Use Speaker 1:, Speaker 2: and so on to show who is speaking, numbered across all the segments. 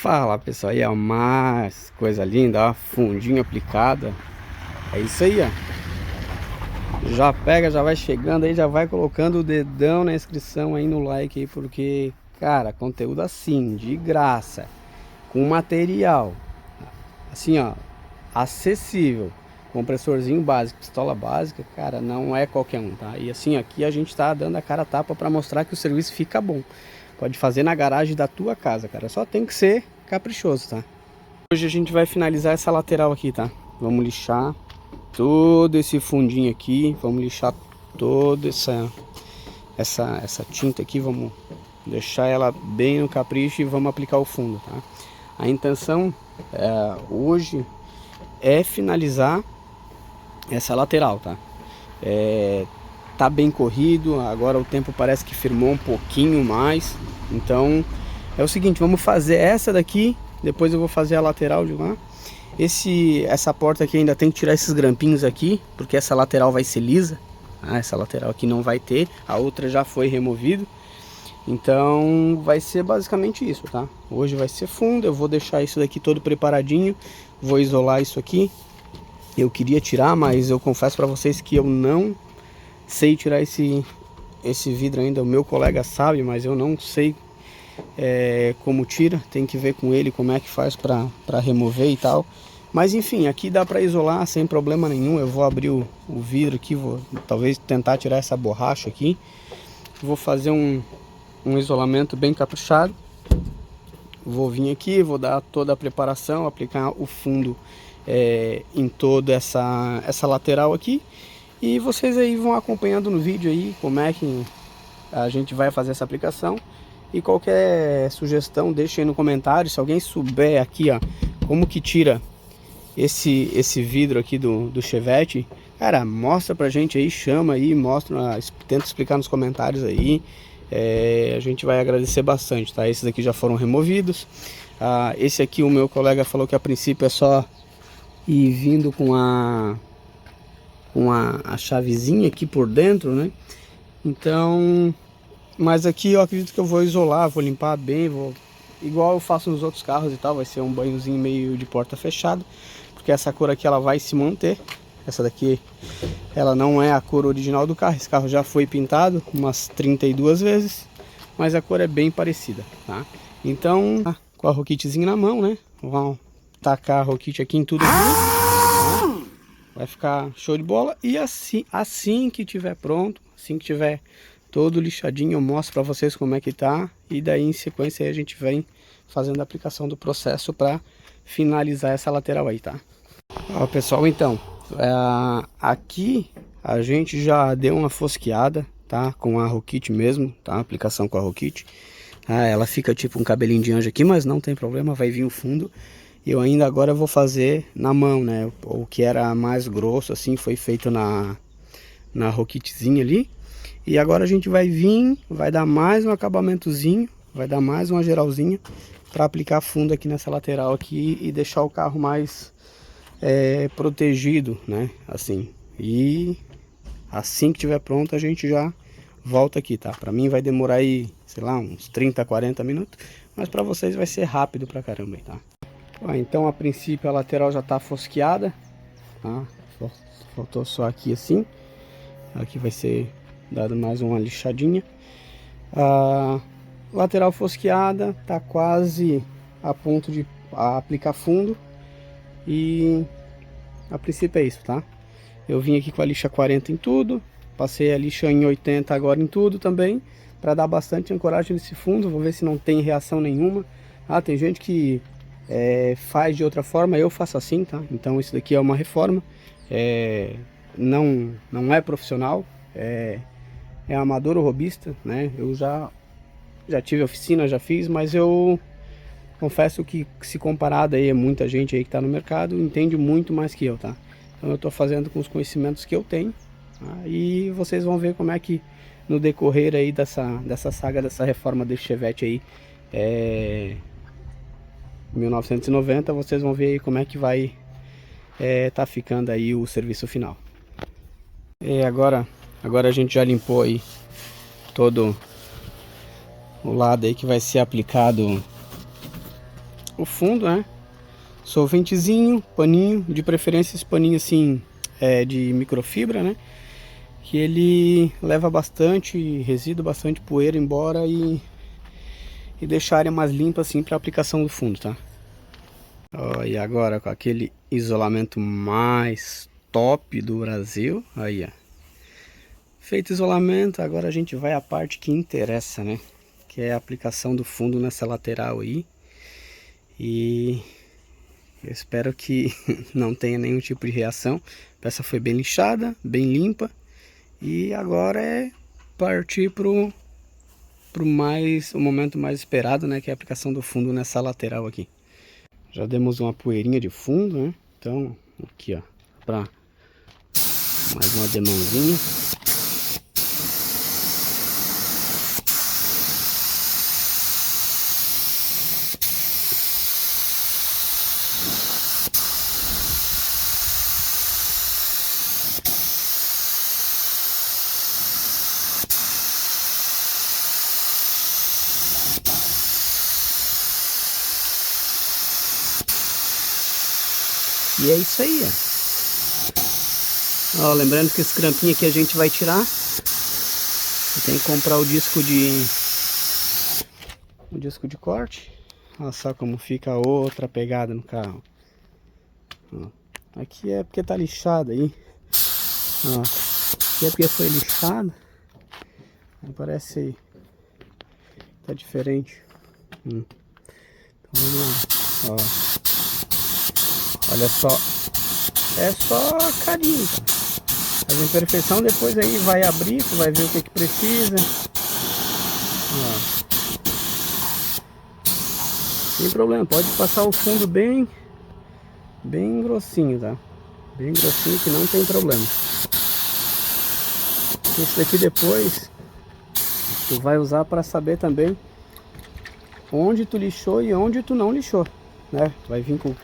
Speaker 1: Fala pessoal, aí ó, mais coisa linda, ó, fundinho aplicada. É isso aí, ó. Já pega, já vai chegando aí, já vai colocando o dedão na inscrição aí no like aí, porque, cara, conteúdo assim, de graça, com material, assim ó, acessível, compressorzinho básico, pistola básica, cara, não é qualquer um, tá? E assim, aqui a gente tá dando a cara a tapa pra mostrar que o serviço fica bom. Pode fazer na garagem da tua casa, cara, só tem que ser caprichoso, tá? Hoje a gente vai finalizar essa lateral aqui, tá? Vamos lixar todo esse fundinho aqui, vamos lixar toda essa tinta aqui, vamos deixar ela bem no capricho e vamos aplicar o fundo, tá? A intenção hoje é finalizar essa lateral, tá? Tá bem corrido, agora o tempo parece que firmou um pouquinho mais, então é o seguinte, vamos fazer essa daqui, depois eu vou fazer a lateral de lá. Essa porta aqui ainda tem que tirar esses grampinhos aqui, porque essa lateral vai ser lisa, essa lateral aqui não vai ter, a outra já foi removida. Então vai ser basicamente isso, tá? Hoje vai ser fundo, eu vou deixar isso daqui todo preparadinho, vou isolar isso aqui. Eu queria tirar, mas eu confesso para vocês que eu não sei tirar esse vidro ainda. O meu colega sabe, mas eu não sei como tira. Tem que ver com ele como é que faz para remover e tal. Mas enfim, aqui dá para isolar sem problema nenhum. Eu vou abrir o vidro aqui, vou talvez tentar tirar essa borracha aqui. Vou fazer um isolamento bem caprichado. Vou vir aqui, vou dar toda a preparação, aplicar o fundo em toda essa lateral aqui. E vocês aí vão acompanhando no vídeo aí como é que a gente vai fazer essa aplicação. E qualquer sugestão deixa aí no comentário. Se alguém souber aqui, ó, como que tira esse vidro aqui do Chevette, cara, mostra pra gente aí, chama aí, mostra, tenta explicar nos comentários aí. A gente vai agradecer bastante, tá? Esses aqui já foram removidos. Esse aqui o meu colega falou que a princípio é só ir vindo com a chavezinha aqui por dentro, né? Então, mas aqui eu acredito que eu vou isolar, vou limpar bem, igual eu faço nos outros carros e tal. Vai ser um banhozinho meio de porta fechada, porque essa cor aqui ela vai se manter. Essa daqui ela não é a cor original do carro, esse carro já foi pintado umas 32 vezes, mas a cor é bem parecida, tá? Então, com a roquitezinha na mão, né? Vamos tacar a roquite aqui em tudo aqui, tá? Vai ficar show de bola. E assim que tiver pronto, assim que tiver todo lixadinho, eu mostro para vocês como é que tá. E daí em sequência aí a gente vem fazendo a aplicação do processo para finalizar essa lateral aí, tá? Ó, pessoal, então aqui a gente já deu uma fosqueada, tá? Com a roquite mesmo, tá? Aplicação com a roquite. Ela fica tipo um cabelinho de anjo aqui, mas não tem problema, vai vir o fundo. Eu ainda agora vou fazer na mão, né? O que era mais grosso assim foi feito na roquitezinha ali. E agora a gente vai vir, vai dar mais um acabamentozinho, vai dar mais uma geralzinha para aplicar fundo aqui nessa lateral aqui e deixar o carro mais protegido, né? Assim. E assim que tiver pronto a gente já volta aqui, tá? Para mim vai demorar aí, sei lá, uns 30, 40 minutos, mas para vocês vai ser rápido pra caramba aí, tá? Então a princípio a lateral já tá fosqueada, tá? Faltou só aqui assim. Aqui vai ser dado mais uma lixadinha. A lateral fosqueada, tá quase a ponto de aplicar fundo. E a princípio é isso, tá? Eu vim aqui com a lixa 40 em tudo, passei a lixa em 80 agora em tudo também, para dar bastante ancoragem nesse fundo. Vou ver se não tem reação nenhuma. Tem gente que faz de outra forma, eu faço assim, tá? Então isso daqui é uma reforma, não é profissional, é amador ou robista, né? Eu já tive oficina, já fiz, mas eu confesso que se comparado aí a muita gente aí que tá no mercado, entende muito mais que eu, tá? Então eu tô fazendo com os conhecimentos que eu tenho, tá? E vocês vão ver como é que no decorrer aí dessa saga, dessa reforma desse Chevette aí, 1990, vocês vão ver aí como é que vai tá ficando aí o serviço final. Agora a gente já limpou aí todo o lado aí que vai ser aplicado o fundo, né? Solventezinho, paninho, de preferência esse paninho assim de microfibra, né? Que ele leva bastante resíduo, bastante poeira embora e deixar a área mais limpa assim para aplicação do fundo, tá? Ó, e agora com aquele isolamento mais top do Brasil, aí ó. Feito o isolamento, agora a gente vai à parte que interessa, né? Que é a aplicação do fundo nessa lateral aí. E eu espero que não tenha nenhum tipo de reação. A peça foi bem lixada, bem limpa. E agora é partir pro o momento mais esperado, né? Que é a aplicação do fundo nessa lateral aqui. Já demos uma poeirinha de fundo, né? Então, aqui ó, pra mais uma demãozinha. E é isso aí, ó. Ó, lembrando que esse grampinho aqui a gente vai tirar. Tem que comprar o disco de corte. Olha só como fica a outra pegada no carro. Ó, aqui é porque tá lixado aí. Ó, aqui é porque foi lixado. Parece aí. Tá diferente. Então vamos lá. Ó. Olha só. É só carinho, tá? As imperfeição depois aí vai abrir, tu vai ver o que precisa. Ó. Sem problema, pode passar o fundo bem grossinho, tá? Bem grossinho que não tem problema. Isso daqui depois tu vai usar para saber também onde tu lixou e onde tu não lixou, né? Tu vai vir com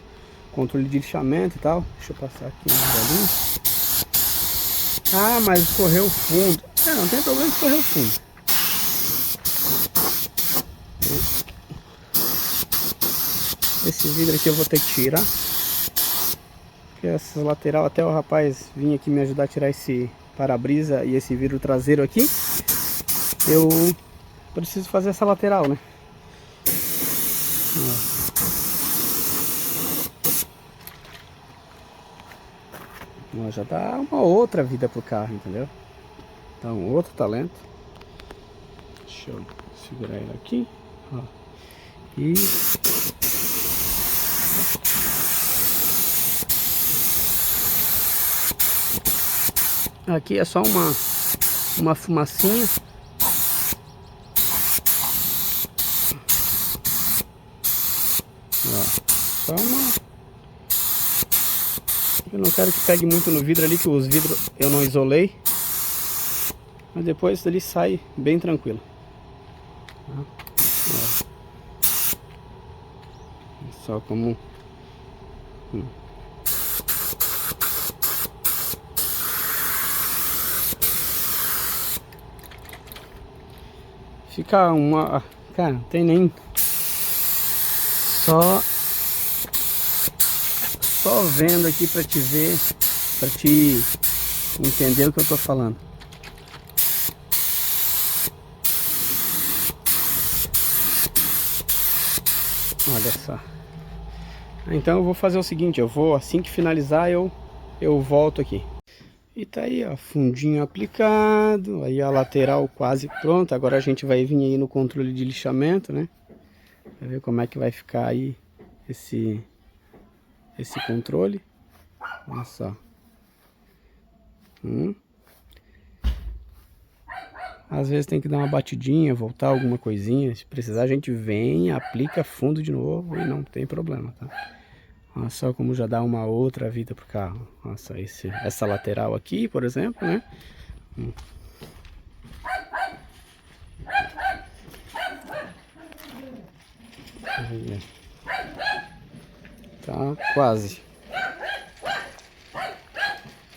Speaker 1: controle de lixamento e tal. Deixa eu passar aqui um bolinho. Ah, mas escorreu o fundo. Não tem problema escorrer o fundo. Esse vidro aqui eu vou ter que tirar. Porque essa lateral, até o rapaz vir aqui me ajudar a tirar esse para-brisa e esse vidro traseiro aqui. Eu preciso fazer essa lateral, né? Ó, já dá uma outra vida pro carro, entendeu? Dá um outro talento. Deixa eu segurar ele aqui. Ó. E aqui é só uma fumacinha. Ó, só uma. Eu não quero que pegue muito no vidro ali, que os vidros eu não isolei. Mas depois ele sai bem tranquilo. Ó. Só como fica uma... Cara, não tem nem... Só vendo aqui pra te ver, pra te entender o que eu tô falando. Olha só. Então eu vou fazer o seguinte, eu vou, assim que finalizar, eu volto aqui. E tá aí, ó, fundinho aplicado, aí a lateral quase pronta. Agora a gente vai vir aí no controle de lixamento, né? Vai ver como é que vai ficar aí esse controle. Olha só. Às vezes tem que dar uma batidinha, voltar alguma coisinha. Se precisar a gente vem, aplica fundo de novo e não tem problema, tá? Olha só como já dá uma outra vida pro carro. Olha só essa lateral aqui, por exemplo, né? Tá quase.